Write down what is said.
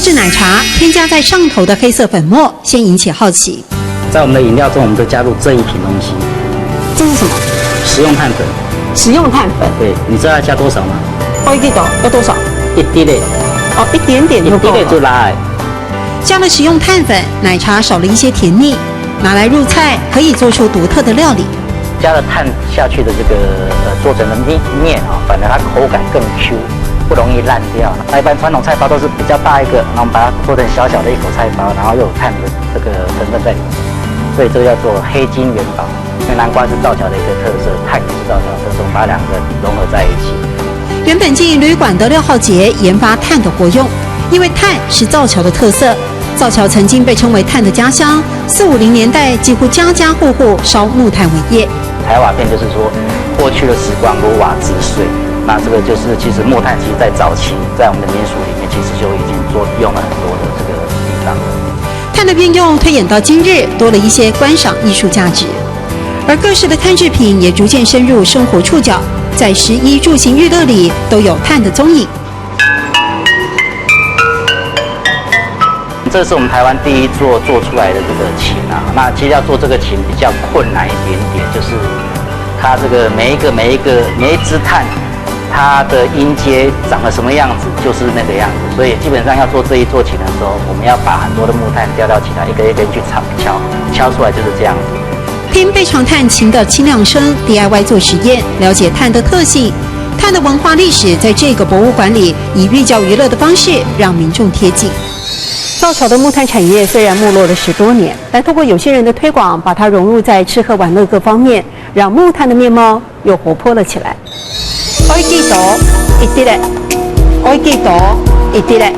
制奶茶添加在上头的黑色粉末，先引起好奇。在我们的饮料中，我们都加入这一瓶东西。这是什么？食用碳粉。食用碳粉。对，你知道要加多少吗？我记得要多少？一滴嘞。哦，一点点就够了。一滴嘞就拉。加了食用碳粉，奶茶少了一些甜腻，拿来入菜可以做出独特的料理。加了碳下去的这个做成的面啊，反正它口感更 Q。不容易烂掉。那一般传统菜包都是比较大一个，然后把它做成小小的一口菜包，然后又有碳的这个成分在里面，所以这个叫做黑金元宝。因为南瓜是造桥的一个特色，碳也是造桥的特色，我们把两个融合在一起。原本进旅馆的廖浩杰研发碳的活用，因为碳是造桥的特色。造桥曾经被称为碳的家乡，40、50年代几乎家家户户烧木炭为业。台瓦片就是说，过去的时光如瓦之岁。那这个就是其实木炭，其实在早期在我们的民俗里面，其实就已经用了很多的这个地方了。碳的运用推演到今日，多了一些观赏艺术价值，而各式的碳制品也逐渐深入生活触角，在食衣住行娱乐里都有碳的踪影。这是我们台湾第一做出来的这个琴啊，那其实要做这个琴比较困难一点点，就是它这个每一支碳。它的音阶长得什么样子，就是那个样子。所以基本上要做这一座琴的时候，我们要把很多的木炭吊起来，一根一根去敲出来，就是这样子。听背长叹琴的清亮声 ，DIY 做实验，了解碳的特性。碳的文化历史在这个博物馆里，以寓教于乐的方式让民众贴近。造桥的木炭产业虽然没落了10多年，但透过有些人的推广，把它融入在吃喝玩乐各方面，让木炭的面貌又活泼了起来。我記到一啲咧，我記到一啲咧。